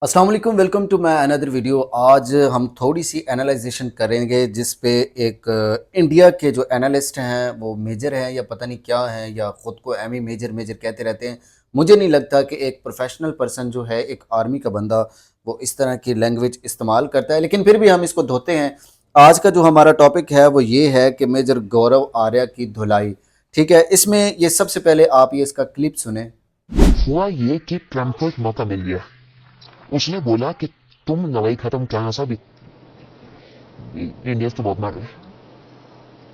अस्सलाम वालेकुम, welcome to my another video. आज हम थोड़ी सी एनालाइजेशन करेंगे जिस पे एक इंडिया के जो एनालिस्ट हैं वो मेजर हैं या पता नहीं क्या हैं या ख़ुद को एमी मेजर मेजर कहते रहते हैं। मुझे नहीं लगता कि एक प्रोफेशनल पर्सन जो है, एक आर्मी का बंदा, वो इस तरह की लैंग्वेज इस्तेमाल करता है, लेकिन फिर भी हम इसको धोते हैं। आज का जो हमारा टॉपिक है वो ये है कि मेजर गौरव आर्या की धुलाई। ठीक है, इसमें ये सबसे पहले आप ये इसका क्लिप सुने। हुआ ये कि ट्रम्प को एक मौका मिल गया। उसने बोला कि तुम लड़ाई खत्म करना, सब इंडियंस तो बहुत मार रहे हैं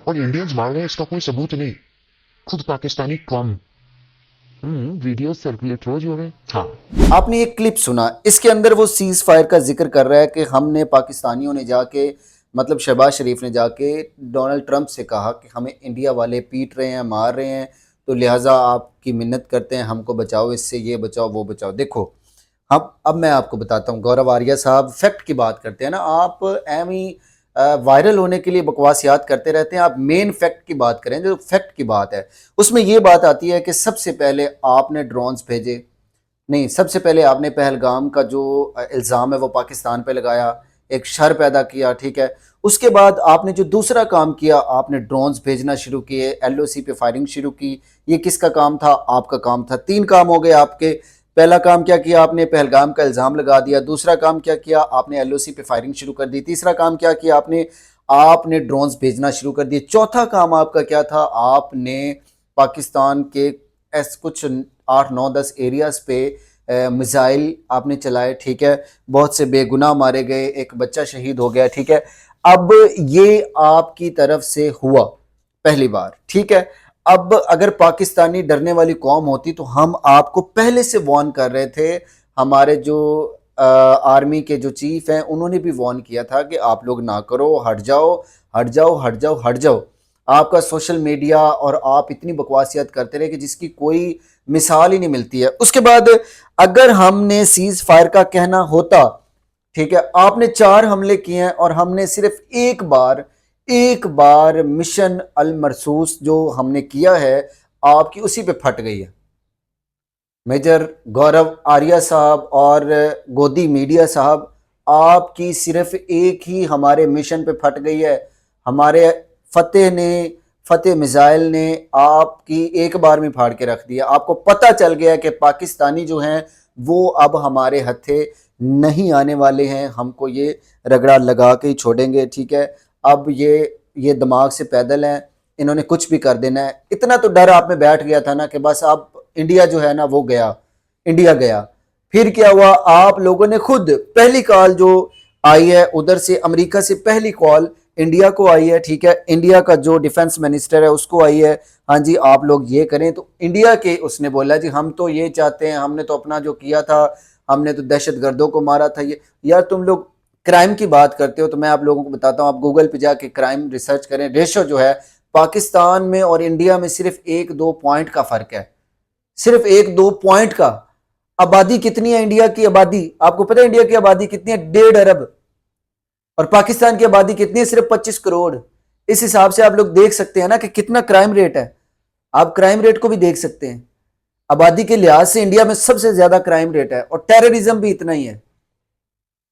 और इंडियंस मार रहे हैं इसका कोई सबूत नहीं। खुद पाकिस्तानी कम वीडियो सर्कुलेट रोज हो रहे हैं। हाँ, आपने ये क्लिप सुना, इसके अंदर वो सीज फायर का जिक्र कर रहा है कि हमने पाकिस्तानियों ने जाके, मतलब शहबाज शरीफ ने जाके डोनाल्ड ट्रंप से कहा कि हमें इंडिया वाले पीट रहे हैं, मार रहे हैं, तो लिहाजा आपकी मिन्नत करते हैं, हमको बचाओ, इससे ये बचाओ वो बचाओ। देखो, अब मैं आपको बताता हूँ। गौरव आर्या साहब फैक्ट की बात करते हैं ना, आप एम ही वायरल होने के लिए बकवास याद करते रहते हैं। आप मेन फैक्ट की बात करें, जो फैक्ट की बात है उसमें ये बात आती है कि सबसे पहले आपने ड्रोन्स भेजे नहीं, सबसे पहले आपने पहलगाम का जो इल्ज़ाम है वो पाकिस्तान पे लगाया, एक शर पैदा किया। ठीक है, उसके बाद आपने जो दूसरा काम किया, आपने ड्रोन्स भेजना शुरू किए, एलओसी पे फायरिंग शुरू की। ये किसका काम था? आपका काम था। तीन काम हो गए आपके। पहला काम क्या किया आपने? पहलगाम का इल्ज़ाम लगा दिया। दूसरा काम क्या किया आपने? एलओसी पे फायरिंग शुरू कर दी। तीसरा काम क्या किया आपने? आपने ड्रोन्स भेजना शुरू कर दिए। चौथा काम आपका क्या था? आपने पाकिस्तान के कुछ 8 9 10 एरियाज पे मिसाइल आपने चलाए। ठीक है, बहुत से बेगुनाह मारे गए, एक बच्चा शहीद हो गया। ठीक है, अब ये आपकी तरफ से हुआ पहली बार। ठीक है, अब अगर पाकिस्तानी डरने वाली कौम होती तो हम आपको पहले से वार्न कर रहे थे। हमारे जो आर्मी के जो चीफ हैं उन्होंने भी वार्न किया था कि आप लोग ना करो, हट जाओ हट जाओ हट जाओ हट जाओ। आपका सोशल मीडिया और आप इतनी बकवासियत करते रहे कि जिसकी कोई मिसाल ही नहीं मिलती है। उसके बाद अगर हमने सीज फायर का कहना होता, ठीक है, आपने 4 हमले किए हैं और हमने सिर्फ एक बार मिशन अल मरसूस जो हमने किया है, आपकी उसी पे फट गई है। मेजर गौरव आर्या साहब और गोदी मीडिया साहब, आपकी सिर्फ एक ही हमारे मिशन पे फट गई है। हमारे फतेह मिसाइल ने आपकी एक बार में फाड़ के रख दिया। आपको पता चल गया कि पाकिस्तानी जो हैं वो अब हमारे हथे नहीं आने वाले हैं, हमको ये रगड़ा लगा के ही छोड़ेंगे। ठीक है, अब ये दिमाग से पैदल हैं, इन्होंने कुछ भी कर देना है। इतना तो डर आप में बैठ गया था ना कि बस अब इंडिया जो है ना वो गया, इंडिया गया। फिर क्या हुआ? आप लोगों ने खुद पहली कॉल जो आई है उधर से, अमेरिका से पहली कॉल इंडिया को आई है। ठीक है, इंडिया का जो डिफेंस मिनिस्टर है उसको आई है, हाँ जी आप लोग ये करें। तो इंडिया के उसने बोला जी हम तो ये चाहते हैं, हमने तो अपना जो किया था, हमने तो दहशत गर्दों को मारा था। ये यार, तुम लोग क्राइम की बात करते हो तो मैं आप लोगों को बताता हूँ, आप गूगल पे जाके क्राइम रिसर्च करें। रेशो जो है पाकिस्तान में और इंडिया में सिर्फ 1 2 पॉइंट का फर्क है, सिर्फ 1 2 पॉइंट का। आबादी कितनी है इंडिया की? आबादी आपको पता है इंडिया की आबादी कितनी है? 1.5 अरब। और पाकिस्तान की आबादी कितनी है? सिर्फ 25 करोड़। इस हिसाब से आप लोग देख सकते हैं ना कि कितना क्राइम रेट है। आप क्राइम रेट को भी देख सकते हैं। आबादी के लिहाज से इंडिया में सबसे ज्यादा क्राइम रेट है और टेररिज्म भी इतना ही है।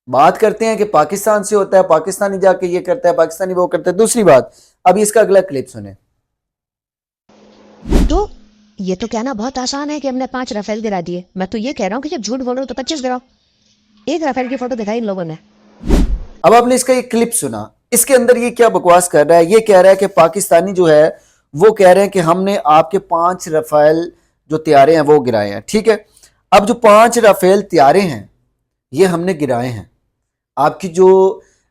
बात करते हैं कि पाकिस्तान से होता है, पाकिस्तानी जाके ये करता है, पाकिस्तानी वो करता है। दूसरी बात, अभी इसका अगला क्लिप सुने। तो ये तो कहना बहुत आसान है कि हमने 5 राफेल गिरा दिए। मैं तो ये कह रहा हूँ कि जब झूठ बोल रहे हो तो 25 गिराओ। एक राफेल की फोटो दिखाई इन लोगों ने। अब आपने इसका ये क्लिप सुना, इसके अंदर ये क्या बकवास कर रहा है? ये कह रहा है कि पाकिस्तानी जो है वो कह रहे हैं कि हमने आपके 5 राफेल जो तैयारे हैं वो गिराए हैं। ठीक है, अब जो 5 राफेल तैयारे हैं ये हमने गिराए हैं। आपकी जो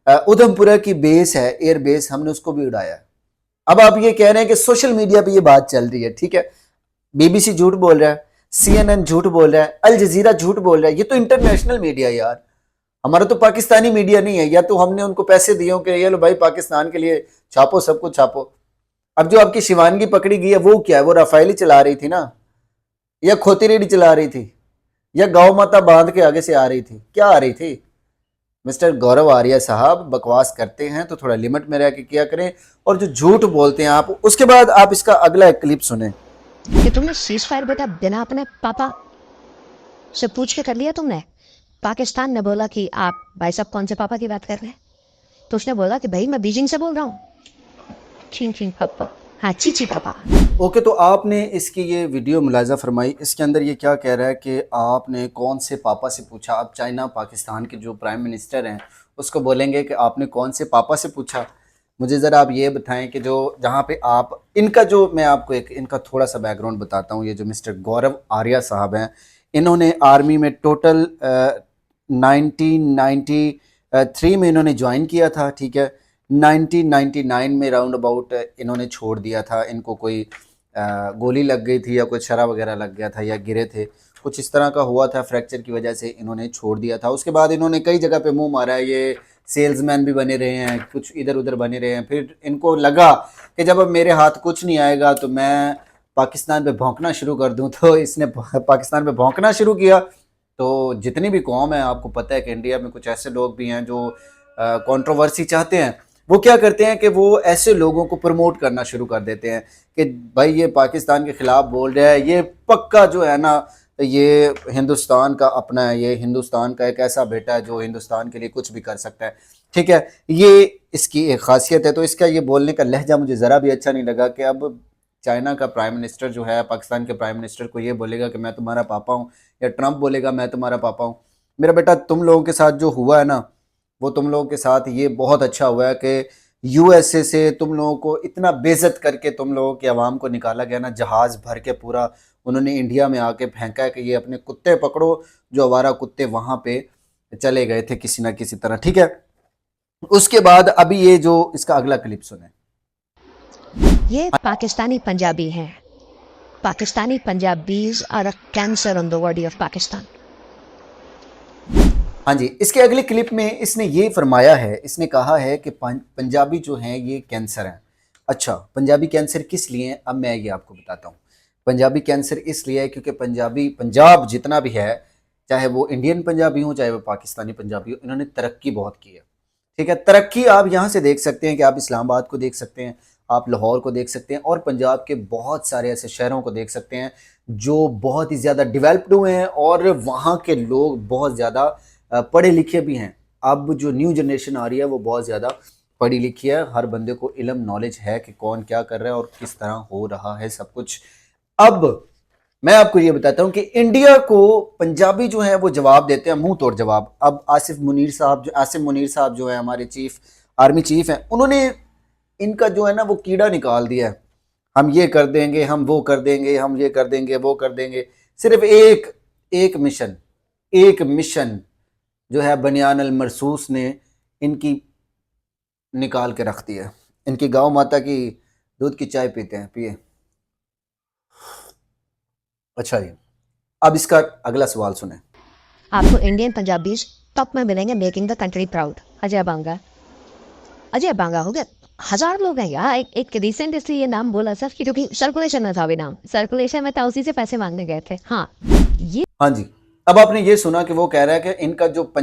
उधमपुरा की बेस है, एयर बेस, हमने उसको भी उड़ाया है। अब आप ये कह रहे हैं कि सोशल मीडिया पे ये बात चल रही है। ठीक है, बीबीसी झूठ बोल रहा है, CNN झूठ बोल रहा है, अल जजीरा झूठ बोल रहा है। ये तो इंटरनेशनल मीडिया है यार, हमारा तो पाकिस्तानी मीडिया नहीं है। या तो हमने उनको पैसे दिए कि ये लो भाई पाकिस्तान के लिए छापो, सब कुछ छापो। अब जो आपकी शिवानगी पकड़ी गई है वो क्या है? वो राफेल ही चला रही थी ना, या खोती रेडी चला रही थी, या गौ माता बांध के आगे से आ रही थी? क्या आ रही थी? मिस्टर गौरव आर्या साहब, बकवास करते हैं तो थोड़ा लिमिट में रह के किया करें, और जो झूठ बोलते हैं आप। उसके बाद आप इसका अगला एक क्लिप सुने। कि तुमने सीज फायर बेटा बिना अपने पापा से पूछ के कर लिया तुमने? पाकिस्तान ने बोला कि आप भाई साहब कौन से पापा की बात कर रहे हैं, तो उसने बोला कि भाई मैं बीजिंग से बोल रहा हूँ। चीन चीन पापा, हाँ चीची पापा। ओके, तो आपने इसकी ये वीडियो मुलाज़ा फरमाई, इसके अंदर ये क्या कह रहा है कि आपने कौन से पापा से पूछा। अब चाइना पाकिस्तान के जो प्राइम मिनिस्टर हैं उसको बोलेंगे कि आपने कौन से पापा से पूछा। मुझे ज़रा आप ये बताएं कि जो जहाँ पे आप इनका जो मैं आपको एक इनका थोड़ा सा बैकग्राउंड बताता हूँ। ये जो मिस्टर गौरव आर्या साहब हैं, इन्होंने आर्मी में टोटल 1993 में इन्होंने ज्वाइन किया था, ठीक है। 1999 में राउंड अबाउट इन्होंने छोड़ दिया था। इनको कोई गोली लग गई थी या कोई शरा वगैरह लग गया था या गिरे थे, कुछ इस तरह का हुआ था, फ्रैक्चर की वजह से इन्होंने छोड़ दिया था। उसके बाद इन्होंने कई जगह पे मुंह मारा है, ये सेल्समैन भी बने रहे हैं, कुछ इधर उधर बने रहे हैं। फिर इनको लगा कि जब अब मेरे हाथ कुछ नहीं आएगा तो मैं पाकिस्तान पे भौंकना शुरू कर दूं, तो इसने पाकिस्तान पे भौंकना शुरू किया। तो जितनी भी कौम है, आपको पता है कि इंडिया में कुछ ऐसे लोग भी हैं जो कंट्रोवर्सी चाहते हैं। वो क्या करते हैं कि वो ऐसे लोगों को प्रमोट करना शुरू कर देते हैं कि भाई ये पाकिस्तान के ख़िलाफ़ बोल रहा है, ये पक्का जो है ना ये हिंदुस्तान का अपना है, ये हिंदुस्तान का एक ऐसा बेटा है जो हिंदुस्तान के लिए कुछ भी कर सकता है, ठीक है। ये इसकी एक ख़ासियत है। तो इसका ये बोलने का लहजा मुझे ज़रा भी अच्छा नहीं लगा कि अब चाइना का प्राइम मिनिस्टर जो है पाकिस्तान के प्राइम मिनिस्टर को ये बोलेगा कि मैं तुम्हारा पापा हूँ, या ट्रंप बोलेगा मैं तुम्हारा पापा हूँ। मेरा बेटा, तुम लोगों के साथ जो हुआ है ना, वो तुम लोगों के साथ ये बहुत अच्छा हुआ है कि यूएसए से तुम लोगों को इतना बेइज्जत करके तुम लोगों की आवाम को निकाला गया ना, जहाज़ भर के पूरा उन्होंने इंडिया में आके फेंका है कि ये अपने कुत्ते पकड़ो, जो आवारा कुत्ते वहाँ पे चले गए थे किसी ना किसी तरह, ठीक है। उसके बाद अभी ये जो इसका अगला क्लिप सुने। ये पाकिस्तानी पंजाबी हैं। Pakistani Punjabis are a cancer on the body of Pakistan. हाँ जी, इसके अगले क्लिप में इसने ये फरमाया है, इसने कहा है कि पंजाबी जो हैं ये कैंसर हैं। अच्छा, पंजाबी कैंसर किस लिए हैं, अब मैं ये आपको बताता हूँ। पंजाबी कैंसर इसलिए है क्योंकि पंजाब जितना भी है, चाहे वो इंडियन पंजाबी हो चाहे वो पाकिस्तानी पंजाबी हो, इन्होंने तरक्की बहुत की है, ठीक है। तरक्की आप यहाँ से देख सकते हैं कि आप इस्लामाबाद को देख सकते हैं, आप लाहौर को देख सकते हैं, और पंजाब के बहुत सारे ऐसे शहरों को देख सकते हैं जो बहुत ही ज़्यादा डेवलप्ड हुए हैं और वहाँ के लोग बहुत ज़्यादा पढ़े लिखे भी हैं। अब जो न्यू जनरेशन आ रही है वो बहुत ज़्यादा पढ़ी लिखी है, हर बंदे को इल्म नॉलेज है कि कौन क्या कर रहा है और किस तरह हो रहा है सब कुछ। अब मैं आपको ये बताता हूँ कि इंडिया को पंजाबी जो है वो जवाब देते हैं, मुंह तोड़ जवाब। अब आसिफ मुनीर साहब जो है हमारे आर्मी चीफ हैं, उन्होंने इनका जो है ना वो कीड़ा निकाल दिया है। हम ये कर देंगे, हम वो कर देंगे, हम ये कर देंगे, वो कर देंगे। सिर्फ एक मिशन जो है बनियान अल मरसूस ने इनकी निकाल के रख दिया। इनकी गांव माता की दूध की चाय पीते हैं, पिए। अच्छा जी, अब इसका अगला सवाल सुने। आपको इंडियन पंजाबीज टॉप में मिलेंगे, making the country proud. Ajay Banga हो गया। 1000 लोग हैं यार। एक रिसेंट इसलिए ये नाम बोला सर क्योंकि सर्कुलेशन में था, अभी नाम सर्कुलेशन में था, उसी से पैसे मांगने गए थे। हाँ जी, अब आपने ये सुना कि वो कह रहा है कि इनका जो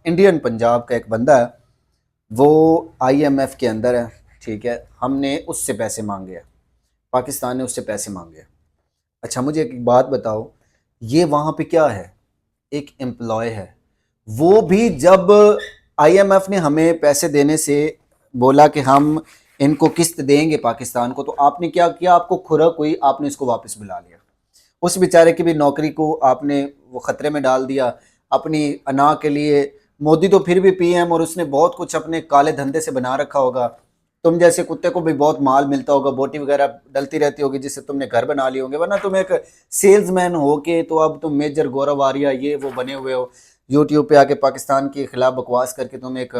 इंडियन पंजाब का एक बंदा है वो IMF के अंदर है, ठीक है, हमने उससे पैसे मांगे हैं, पाकिस्तान ने उससे पैसे मांगे हैं। अच्छा, मुझे एक बात बताओ, ये वहाँ पे क्या है, एक एम्प्लॉय है। वो भी जब IMF ने हमें पैसे देने से बोला कि हम इनको किस्त देंगे पाकिस्तान को, तो आपने क्या किया, आपको खुरक हुई, आपने इसको वापस बुला लिया। उस बेचारे की भी नौकरी को आपने वो ख़तरे में डाल दिया अपनी अना के लिए। मोदी तो फिर भी PM, और उसने बहुत कुछ अपने काले धंधे से बना रखा होगा। तुम जैसे कुत्ते को भी बहुत माल मिलता होगा, बोटी वगैरह डलती रहती होगी जिससे तुमने घर बना लिए होंगे, वरना तुम एक सेल्समैन हो के तो अब तुम मेजर गौरव आर्या ये वो बने हुए हो। यूट्यूब पे आके पाकिस्तान के खिलाफ बकवास करके तुम एक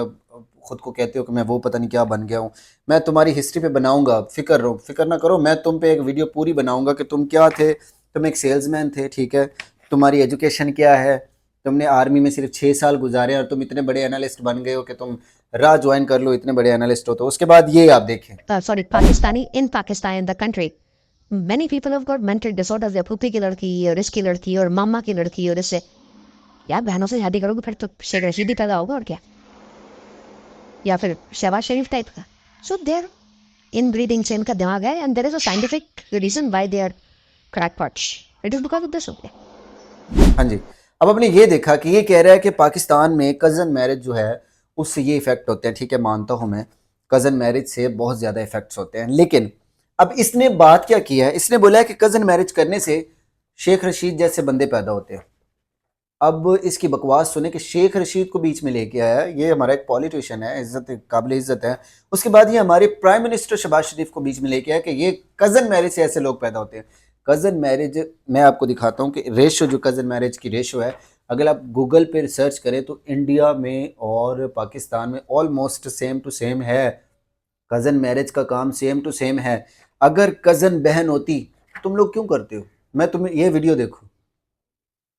खुद को कहते हो कि मैं वो पता नहीं क्या बन गया हूँ। मैं तुम्हारी हिस्ट्री पे बनाऊंगा, फिक्र ना करो, मैं तुम पे एक वीडियो पूरी बनाऊंगा कि तुम क्या थे। तुम एक सेल्समैन थे, ठीक है, तुम्हारी एजुकेशन क्या है, तुमने आर्मी में सिर्फ 6 साल गुजारे और तुम इतने बड़े एनालिस्ट बन गए हो कि तुम राह ज्वाइन कर लो, इतने बड़े एनालिस्ट हो। तो उसके बाद ये आप देखें, sorry, Pakistani in Pakistan the country many people have got mental disorders. या फूफी की लड़की और इसकी लड़की और मामा की लड़की, और इससे यार बहनों से शादी करोगे फिर तो शेख रशीदी पैदा होगा और क्या, या फिर शहबाज शरीफ टाइप का। सो देयर इन ब्रीडिंग से इनका दिमाग है, and there is a scientific reason why they are crackpots. It is because of this. हाँ जी, अब आपने ये देखा कि ये कह रहा है कि पाकिस्तान में कज़न मैरिज जो है उससे ये इफ़ेक्ट होते हैं। ठीक है, मानता हूँ मैं, कज़न मैरिज से बहुत ज़्यादा इफ़ेक्ट्स होते हैं, लेकिन अब इसने बात क्या की है, इसने बोला है कि कज़न मैरिज करने से शेख रशीद जैसे बंदे पैदा होते हैं। अब इसकी बकवास सुने कि शेख रशीद को बीच में लेके आया है, ये हमारा एक पॉलिटिशियन है, इज्जत काबिल इज्जत है। उसके बाद ये हमारे प्राइम मिनिस्टर शहबाज शरीफ को बीच में लेके आया कि ये कज़न मैरिज से ऐसे लोग पैदा होते हैं। कज़न मैरिज मैं आपको दिखाता हूँ कि रेशो जो कज़न मैरिज की रेशो है, अगर आप गूगल पे रिसर्च करें तो इंडिया में और पाकिस्तान में ऑलमोस्ट सेम टू सेम है। कज़न मैरिज का काम सेम टू सेम है। अगर कज़न बहन होती, तुम लोग क्यों करते हो? मैं तुम्हें ये वीडियो देखो।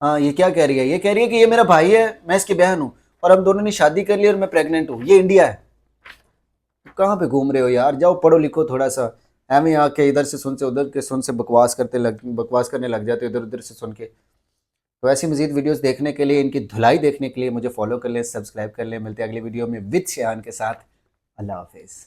हाँ, ये क्या कह रही है? ये कह रही है कि ये मेरा भाई है, मैं इसकी बहन हूँ और हम दोनों ने शादी कर ली और मैं प्रेग्नेंट हूँ। ये इंडिया है। कहाँ पे घूम रहे हो यार? जाओ पढ़ो लिखो थोड़ा सा। एम आके इधर से सुन से उधर के सुन से बकवास करने लग जाते हो इधर उधर से सुन के। तो ऐसी मजीद वीडियोस देखने के लिए, इनकी धुलाई देखने के लिए मुझे फॉलो कर लें, सब्सक्राइब कर लें। मिलते हैं अगली वीडियो में विद शयान के साथ। अल्लाह हाफिज़।